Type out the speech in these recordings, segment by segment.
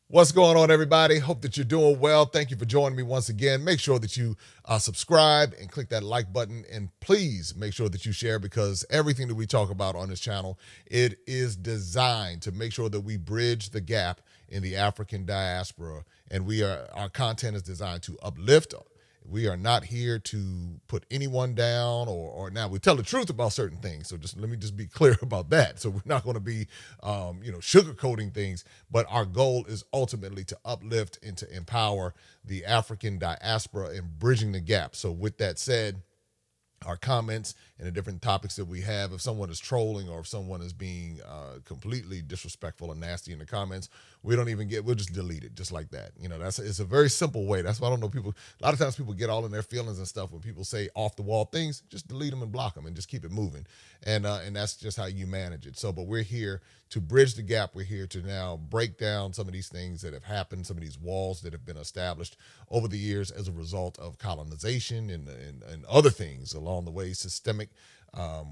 What's going on, everybody? Hope that you're doing well. Thank you for joining me once again. Make sure that you subscribe and click that like button, and please make sure that you share, because everything that we talk about on this channel, it is designed to make sure that we bridge the gap in the African diaspora, and our content is designed to uplift. We are not here to put anyone down, or now we tell the truth about certain things. So let me be clear about that. So we're not going to be, sugarcoating things, but our goal is ultimately to uplift and to empower the African diaspora and bridging the gap. So with that said, our comments and the different topics that we have, if someone is trolling or if someone is being completely disrespectful and nasty in the comments, we'll just delete it just like that. It's a very simple way. That's why I don't know people. A lot of times people get all in their feelings and stuff when people say off the wall things. Just delete them and block them and just keep it moving. And that's just how you manage it. But we're here to bridge the gap. We're here to now break down some of these things that have happened, some of these walls that have been established over the years as a result of colonization and other things along the way, systemic,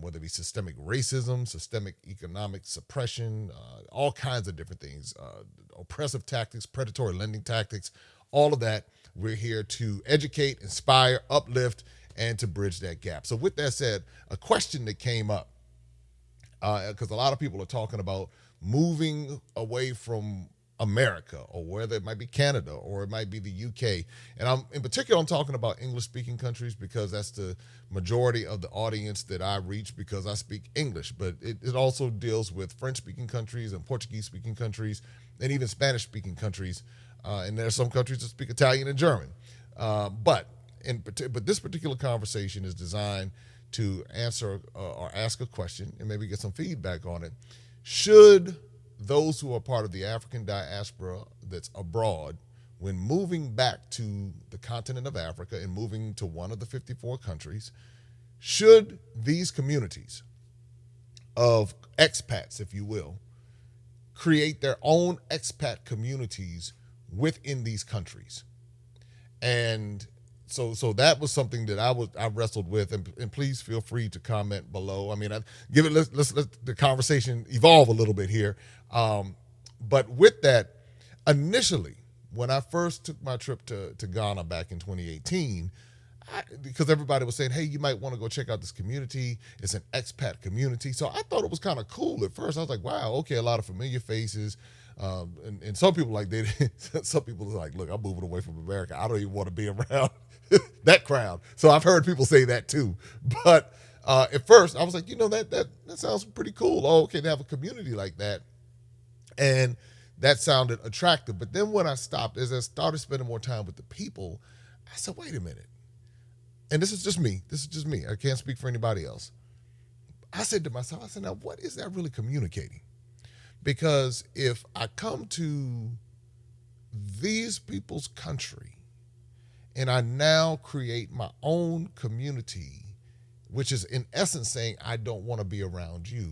whether it be systemic racism, systemic economic suppression, all kinds of different things, oppressive tactics, predatory lending tactics, all of that. We're here to educate, inspire, uplift, and to bridge that gap. So with that said, a question that came up, because a lot of people are talking about moving away from America, or whether it might be Canada or it might be the UK. And I'm talking about English-speaking countries, because that's the majority of the audience that I reach, because I speak English. But it also deals with French-speaking countries and Portuguese-speaking countries and even Spanish-speaking countries. And there are some countries that speak Italian and German. But this particular conversation is designed to answer or ask a question and maybe get some feedback on it. Should those who are part of the African diaspora that's abroad, when moving back to the continent of Africa and moving to one of the 54 countries, should these communities of expats, if you will, create their own expat communities within these countries? And so that was something that I wrestled with, and please feel free to comment below. I mean, let's let the conversation evolve a little bit here. But with that, initially, when I first took my trip to Ghana back in 2018, because everybody was saying, hey, you might want to go check out this community. It's an expat community. So I thought it was kind of cool at first. I was like, wow, okay, a lot of familiar faces. And some people some people are like, look, I'm moving away from America. I don't even want to be around that crowd. So I've heard people say that too. But at first I was like, that sounds pretty cool. Oh, okay, they have a community like that. And that sounded attractive. But then when I stopped, as I started spending more time with the people, I said, wait a minute. And this is just me. I can't speak for anybody else. I said to myself, now what is that really communicating? Because if I come to these people's country and I now create my own community, which is in essence saying I don't want to be around you,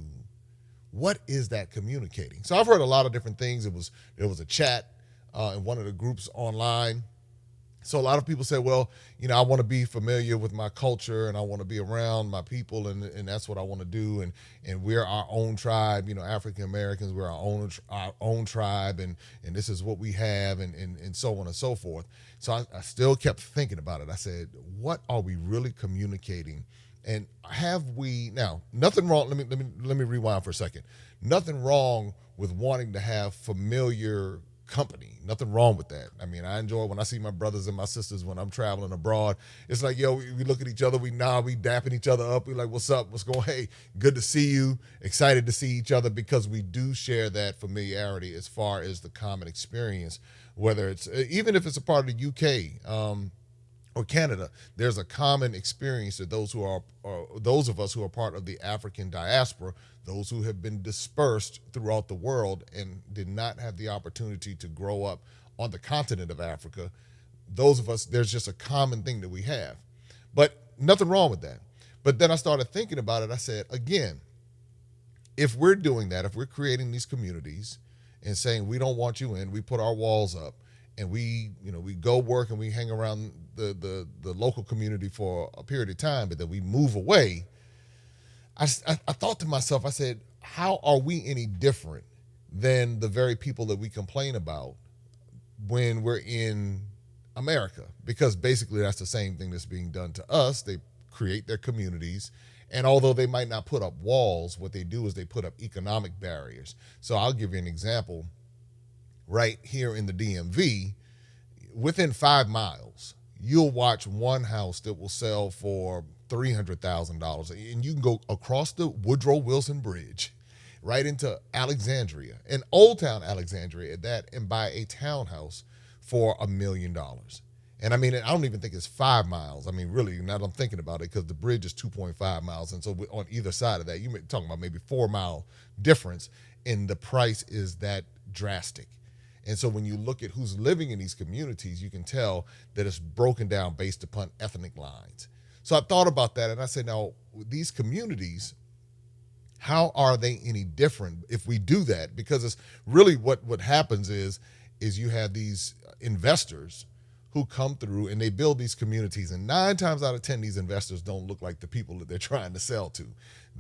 what is that communicating? So I've heard a lot of different things. There was a chat in one of the groups online. So a lot of people say, well, I want to be familiar with my culture and I want to be around my people, and that's what I want to do. And we're our own tribe, African Americans, we're our own tribe, and this is what we have, and so on and so forth. So I still kept thinking about it. I said, what are we really communicating? And have we now, nothing wrong, let me rewind for a second. Nothing wrong with wanting to have familiar company. Nothing wrong with that. I mean, I enjoy when I see my brothers and my sisters when I'm traveling abroad. It's like, we look at each other, we dapping each other up. We like, what's up? What's going? Hey, good to see you. Excited to see each other, because we do share that familiarity as far as the common experience, whether it's, even if it's a part of the UK, or Canada, there's a common experience that those of us who are part of the African diaspora, those who have been dispersed throughout the world and did not have the opportunity to grow up on the continent of Africa, those of us, there's just a common thing that we have. But nothing wrong with that. But then I started thinking about it. I said, again, if we're doing that, if we're creating these communities and saying we don't want you in, we put our walls up, and we go work and we hang around the local community for a period of time, but then we move away. I thought to myself, I said, how are we any different than the very people that we complain about when we're in America, because basically that's the same thing that's being done to us. They create their communities, and although they might not put up walls, what they do is they put up economic barriers. So I'll give you an example. Right here in the DMV, within 5 miles, you'll watch one house that will sell for $300,000, and you can go across the Woodrow Wilson Bridge right into Alexandria, and Old Town Alexandria at that, and buy a townhouse for $1 million. And I mean, I don't even think it's 5 miles. I mean, really, now that I'm thinking about it, because the bridge is 2.5 miles. And so on either side of that, you're talking about maybe 4 mile difference, and the price is that drastic. And so when you look at who's living in these communities, you can tell that it's broken down based upon ethnic lines. So I thought about that, and I said, now, these communities, how are they any different if we do that? Because it's really what happens is you have these investors who come through and they build these communities, and 9 times out of 10, these investors don't look like the people that they're trying to sell to.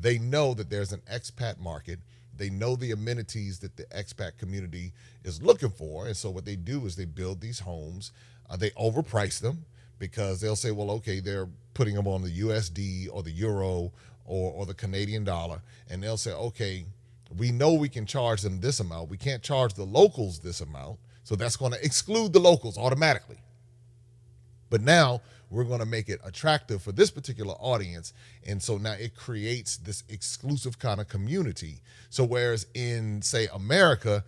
They know that there's an expat market. They know the amenities that the expat community is looking for. And so what they do is they build these homes. They overprice them, because they'll say, well, okay, they're putting them on the USD or the euro or the Canadian dollar. And they'll say, okay, we know we can charge them this amount. We can't charge the locals this amount. So that's going to exclude the locals automatically. But now we're going to make it attractive for this particular audience. And so now it creates this exclusive kind of community. So whereas in, say, America,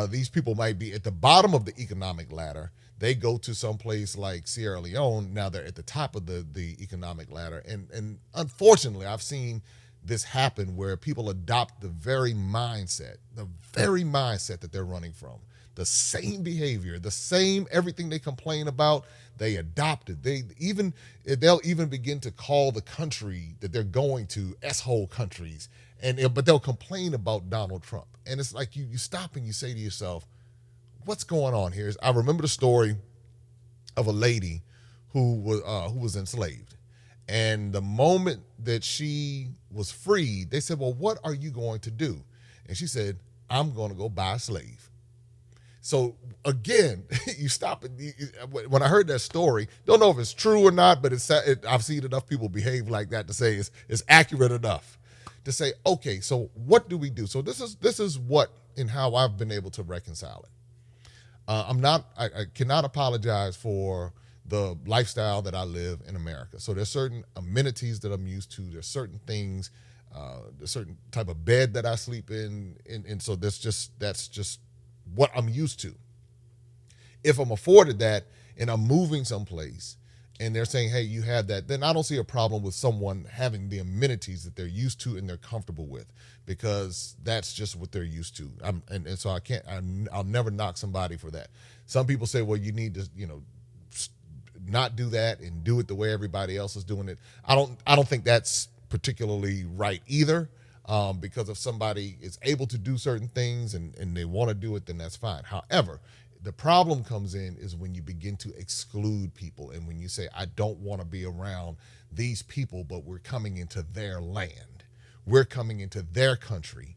these people might be at the bottom of the economic ladder, they go to some place like Sierra Leone, now they're at the top of the economic ladder. And unfortunately, I've seen this happen where people adopt the very mindset that they're running from. The same behavior, the same everything they complain about, they adopt it. They'll even begin to call the country that they're going to S-hole countries, but they'll complain about Donald Trump. And it's like you stop and you say to yourself, what's going on here? I remember the story of a lady who was enslaved. And the moment that she was freed, they said, well, what are you going to do? And she said, I'm going to go buy a slave. So again, you stop and when I heard that story, don't know if it's true or not, but I've seen enough people behave like that to say it's accurate enough to say, okay, so what do we do? So this is what and how I've been able to reconcile it. I cannot apologize for the lifestyle that I live in America. So there's certain amenities that I'm used to. There's certain things, there's certain type of bed that I sleep in, and so that's just what I'm used to. If I'm afforded that and I'm moving someplace and they're saying, hey, you have that, then I don't see a problem with someone having the amenities that they're used to and they're comfortable with, because that's just what they're used to. And so I'll never knock somebody for that. Some people say, well, you need to, not do that and do it the way everybody else is doing it. I don't think that's particularly right either. Because if somebody is able to do certain things and they want to do it, then that's fine. However, the problem comes in is when you begin to exclude people, and when you say, I don't want to be around these people, but we're coming into their land. We're coming into their country,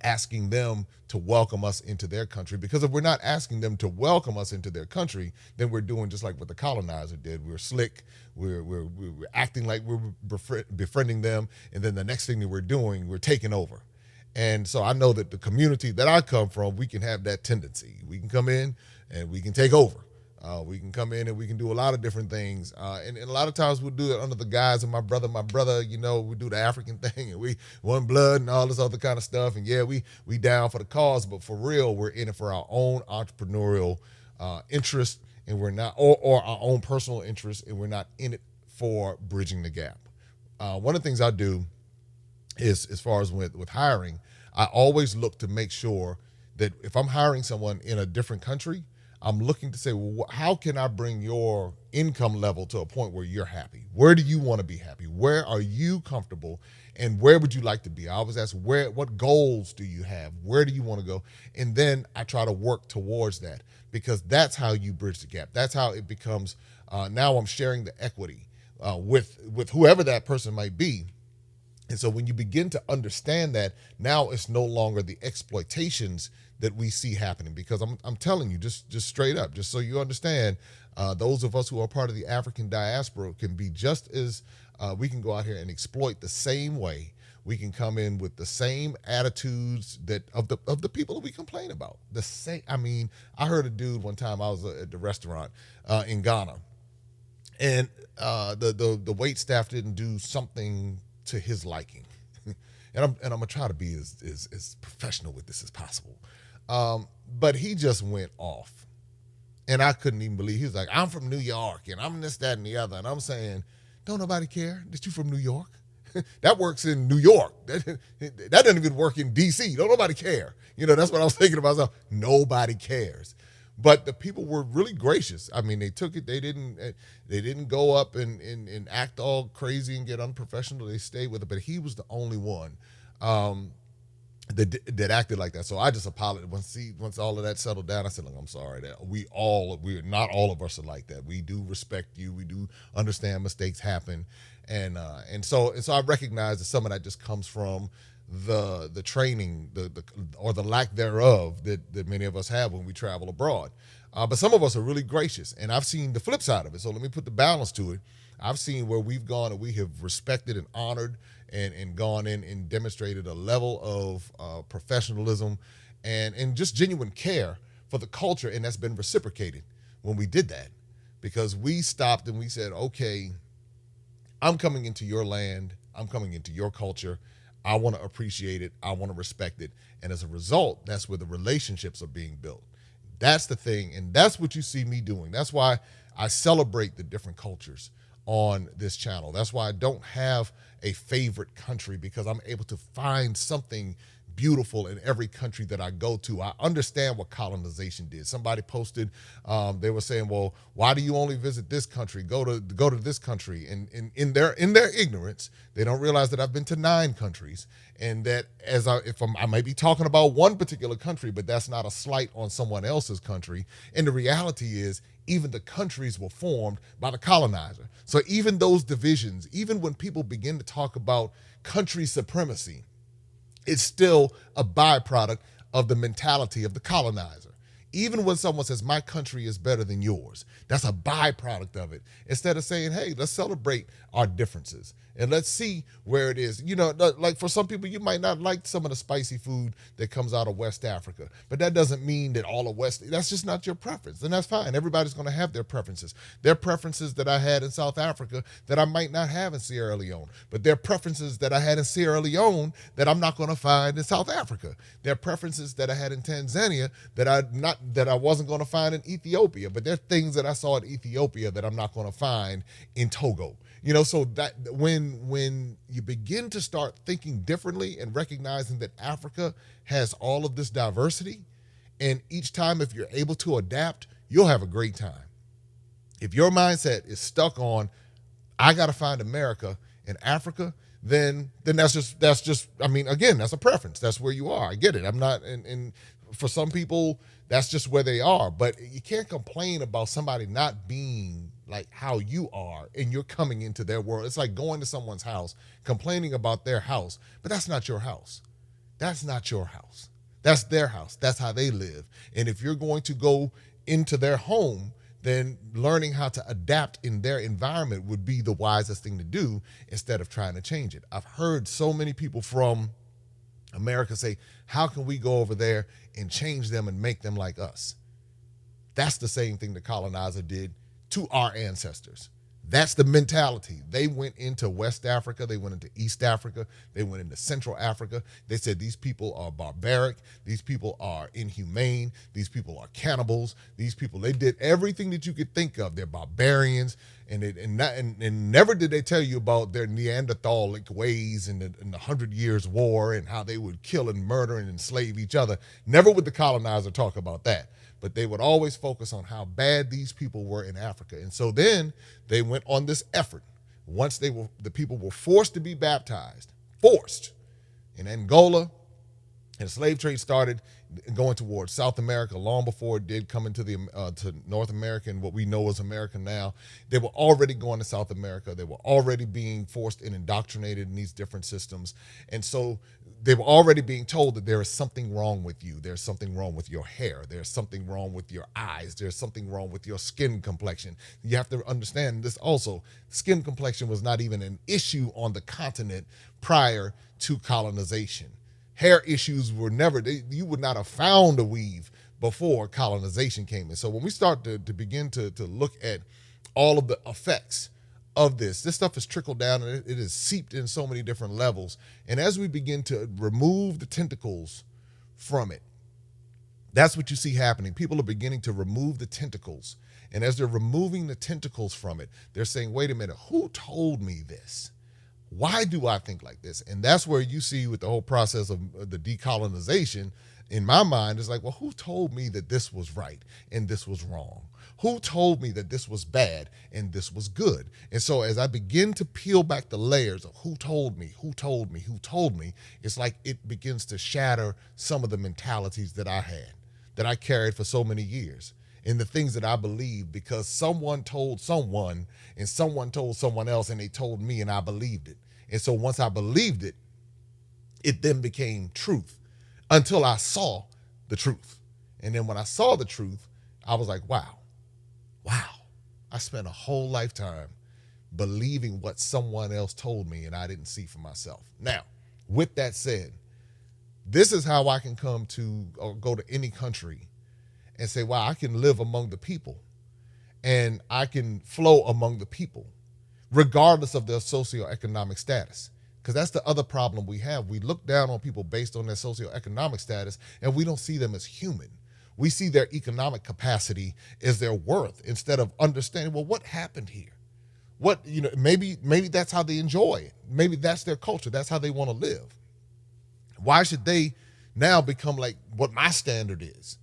asking them to welcome us into their country. Because if we're not asking them to welcome us into their country, then we're doing just like what the colonizer did. We're slick. We're acting like we're befriending them. And then the next thing that we're doing, we're taking over. And so I know that the community that I come from, we can have that tendency. We can come in and we can take over. We can come in and we can do a lot of different things. And a lot of times we'll do it under the guise of my brother, we do the African thing, and we one blood and all this other kind of stuff. And yeah, we down for the cause, but for real, we're in it for our own entrepreneurial interest, and we're not, or our own personal interest, and we're not in it for bridging the gap. One of the things I do is, as far as with hiring, I always look to make sure that if I'm hiring someone in a different country, I'm looking to say, well, how can I bring your income level to a point where you're happy? Where do you want to be happy? Where are you comfortable? And where would you like to be? I always ask, what goals do you have? Where do you want to go? And then I try to work towards that, because that's how you bridge the gap. That's how it becomes, now I'm sharing the equity with whoever that person might be. And so when you begin to understand that, now it's no longer the exploitations that we see happening. Because I'm telling you, just straight up, just so you understand, those of us who are part of the African diaspora can be just as we can go out here and exploit the same way. We can come in with the same attitudes that of the people that we complain about. The same. I mean, I heard a dude one time. I was at the restaurant in Ghana, and the wait staff didn't do something to his liking, and I'm gonna try to be as professional with this as possible. But he just went off, and I couldn't even believe. He was like, "I'm from New York, and I'm this, that, and the other," and I'm saying, "Don't nobody care that you from New York." That works in New York. That doesn't even work in D.C. Don't nobody care. That's what I was thinking about myself. Nobody cares. But the people were really gracious. I mean, they took it. They didn't go up and act all crazy and get unprofessional. They stayed with it. But he was the only one that acted like that. So I just apologized. Once all of that settled down, I said, "Look, I'm sorry that we're not all of us are like that. We do respect you. We do understand mistakes happen." And so I recognize that some of that just comes from the training, or the lack thereof that many of us have when we travel abroad. But some of us are really gracious, and I've seen the flip side of it. So let me put the balance to it. I've seen where we've gone and we have respected and honored and gone in and demonstrated a level of professionalism and just genuine care for the culture, and that's been reciprocated when we did that, because we stopped and we said, "Okay, I'm coming into your land. I'm coming into your culture. I want to appreciate it. I want to respect it." And as a result, that's where the relationships are being built. That's the thing. And that's what you see me doing. That's why I celebrate the different cultures on this channel. That's why I don't have a favorite country, because I'm able to find something beautiful in every country that I go to. I understand what colonization did. Somebody posted, they were saying, "Well, why do you only visit this country? Go to this country." And in their ignorance, they don't realize that I've been to 9 countries, and that I might be talking about one particular country, but that's not a slight on someone else's country. And the reality is, even the countries were formed by the colonizer. So even those divisions, even when people begin to talk about country supremacy, it's still a byproduct of the mentality of the colonizer. Even when someone says, "My country is better than yours," that's a byproduct of it. Instead of saying, "Hey, let's celebrate our differences and let's see where it is." Like for some people, you might not like some of the spicy food that comes out of West Africa, but that doesn't mean that all of that's just not your preference. And that's fine. Everybody's going to have their preferences. There are preferences that I had in South Africa that I might not have in Sierra Leone, but there are preferences that I had in Sierra Leone that I'm not going to find in South Africa. There are preferences that I had in Tanzania that I wasn't going to find in Ethiopia, but there are things that I saw in Ethiopia that I'm not going to find in Togo. So that when you begin to start thinking differently and recognizing that Africa has all of this diversity, and each time if you're able to adapt, you'll have a great time. If your mindset is stuck on, "I got to find America in Africa," then that's just I mean, again, that's a preference. That's where you are. I get it. I'm not, and for some people, that's just where they are. But you can't complain about somebody not being like how you are and you're coming into their world. It's like going to someone's house, complaining about their house, but that's not your house. That's not your house. That's their house. That's how they live. And if you're going to go into their home, then learning how to adapt in their environment would be the wisest thing to do instead of trying to change it. I've heard so many people from America say, "How can we go over there and change them and make them like us?" That's the same thing the colonizer did to our ancestors. That's the mentality. They went into West Africa. They went into East Africa. They went into Central Africa. They said these people are barbaric. These people are inhumane. These people are cannibals. These people, they did everything that you could think of. They're barbarians. And never did they tell you about their Neanderthalic ways in the 100 Years' War and how they would kill and murder and enslave each other. Never would the colonizer talk about that. But they would always focus on how bad these people were in Africa. And so then they went on this effort. Once the people were forced to be baptized, forced in Angola, And the slave trade started going towards South America long before it did come into the to North America and what we know as America now. They were already going to South America. They were already being forced and indoctrinated in these different systems. And so they were already being told that there is something wrong with you. There's something wrong with your hair. There's something wrong with your eyes. There's something wrong with your skin complexion. You have to understand this also. Skin complexion was not even an issue on the continent prior to colonization. Hair issues were never, you would not have found a weave before colonization came in. So when we start to begin to look at all of the effects of this stuff has trickled down and it is seeped in so many different levels. And as we begin to remove the tentacles from it, that's what you see happening. People are beginning to remove the tentacles. And as they're removing the tentacles from it, they're saying, wait a minute, who told me this? Why do I think like this? And that's where you see with the whole process of the decolonization, in my mind, it's like, well, who told me that this was right and this was wrong? Who told me that this was bad and this was good? And so as I begin to peel back the layers of who told me, it's like it begins to shatter some of the mentalities that I had, that I carried for so many years. And the things that I believed because someone told someone and someone told someone else and they told me and I believed it. And so once I believed it, it then became truth until I saw the truth. And then when I saw the truth, I was like, wow, I spent a whole lifetime believing what someone else told me and I didn't see for myself. Now, with that said, this is how I can come to or go to any country and say, wow, I can live among the people and I can flow among the people, regardless of their socioeconomic status. Because that's the other problem we have. We look down on people based on their socioeconomic status and we don't see them as human. We see their economic capacity as their worth instead of understanding, well, what happened here? What, maybe that's how they enjoy it. Maybe that's their culture. That's how they want to live. Why should they now become like what my standard is?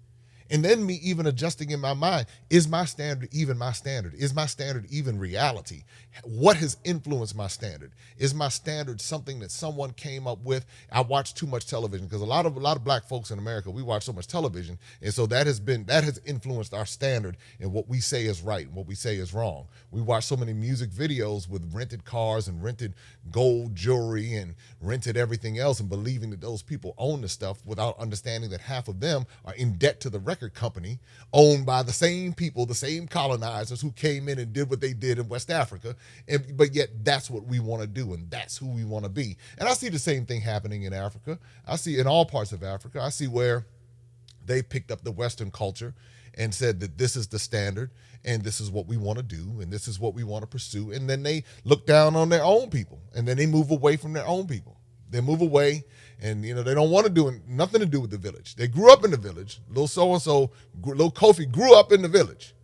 And then me even adjusting in my mind, is my standard even my standard? Is my standard even reality? What has influenced my standard? Is my standard something that someone came up with? I watch too much television because a lot of black folks in America, we watch so much television. And so that has influenced our standard and what we say is right and what we say is wrong. We watch so many music videos with rented cars and rented gold jewelry and rented everything else and believing that those people own the stuff without understanding that half of them are in debt to the record company owned by the same people, the same colonizers who came in and did what they did in West Africa. But yet that's what we want to do and that's who we want to be. And I see the same thing happening in Africa. I see in all parts of Africa. I see where they picked up the Western culture and said that this is the standard and this is what we want to do and this is what we want to pursue. And then they look down on their own people and then they move away from their own people. They move away and, they don't want to do nothing to do with the village. They grew up in the village. Little so-and-so, little Kofi grew up in the village.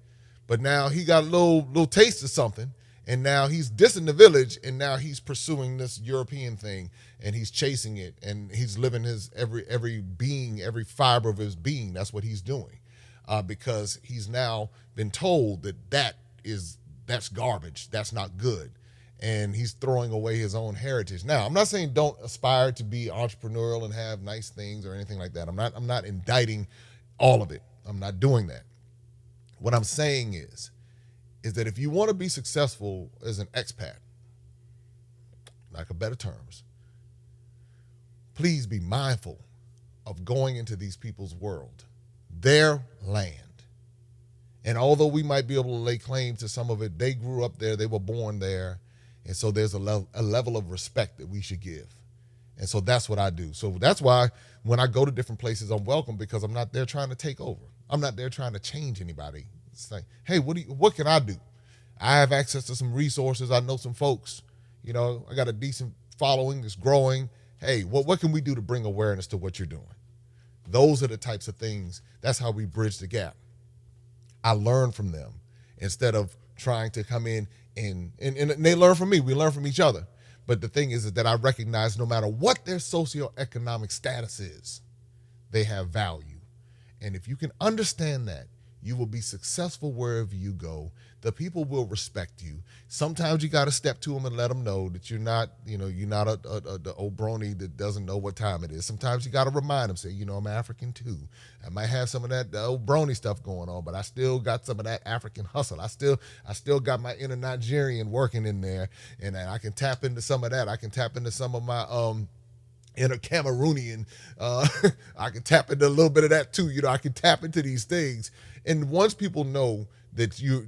But now he got a little taste of something and now he's dissing the village and now he's pursuing this European thing and he's chasing it and he's living his every being, every fiber of his being. That's what he's doing because he's now been told that that's garbage. That's not good. And he's throwing away his own heritage. Now, I'm not saying don't aspire to be entrepreneurial and have nice things or anything like that. I'm not indicting all of it. I'm not doing that. What I'm saying is that if you want to be successful as an expat, lack of better terms, please be mindful of going into these people's world, their land. And although we might be able to lay claim to some of it, they grew up there, they were born there. And so there's a level of respect that we should give. And so that's what I do. So that's why when I go to different places, I'm welcome because I'm not there trying to take over. I'm not there trying to change anybody. It's like, hey, what can I do? I have access to some resources. I know some folks. I got a decent following. It's growing. Hey, what can we do to bring awareness to what you're doing? Those are the types of things. That's how we bridge the gap. I learn from them instead of trying to come in and they learn from me. We learn from each other. But the thing is that I recognize no matter what their socioeconomic status is, they have value. And if you can understand that, You will be successful wherever you go. The people will respect you. Sometimes you got to step to them and let them know that you're not the old brony that doesn't know what time it is. Sometimes you got to remind them, say, I'm African too. I might have some of that old brony stuff going on, but I still got some of that African hustle. I still got my inner Nigerian working in there, and I can tap into some of that. I can tap into some of my inner Cameroonian. I can tap into a little bit of that too. I can tap into these things. And once people know that you're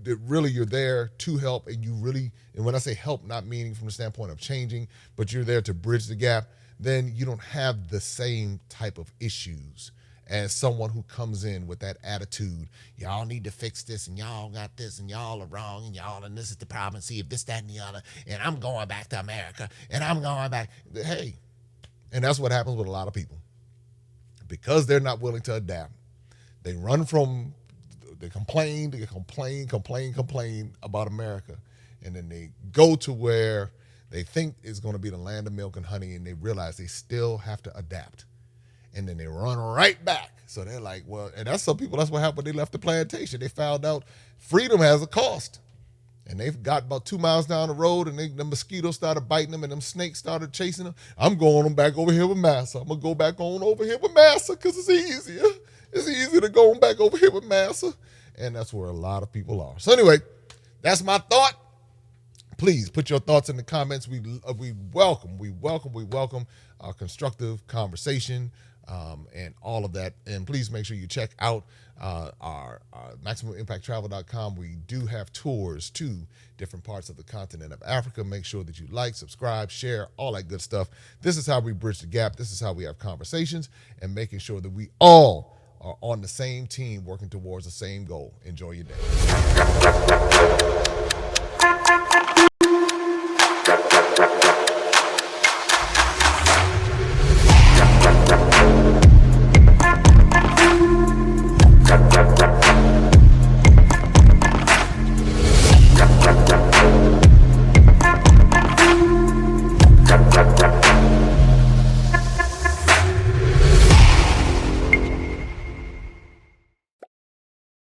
there to help, and when I say help, not meaning from the standpoint of changing, but you're there to bridge the gap, then you don't have the same type of issues as someone who comes in with that attitude. Y'all need to fix this, and y'all got this, and y'all are wrong, and this is the problem. See if this, that, and the other, and I'm going back to America, and I'm going back. Hey, and that's what happens with a lot of people. Because they're not willing to adapt, they complain about America. And then they go to where they think is going to be the land of milk and honey, and they realize they still have to adapt. And then they run right back. So they're like, well, and that's some people, that's what happened when they left the plantation. They found out freedom has a cost. And they've got about 2 miles down the road, and the mosquitoes started biting them, and them snakes started chasing them. I'm going back over here with MISA. I'm going to go back on over here with MISA because it's easier. It's easier to go back over here with MISA. And that's where a lot of people are. So anyway, that's my thought. Please put your thoughts in the comments. We welcome constructive conversation and all of that. And please make sure you check out our MaximumImpactTravel.com. We do have tours to different parts of the continent of Africa. Make sure that you like, subscribe, share, all that good stuff. This is how we bridge the gap. This is how we have conversations and making sure that we all are on the same team working towards the same goal. Enjoy your day.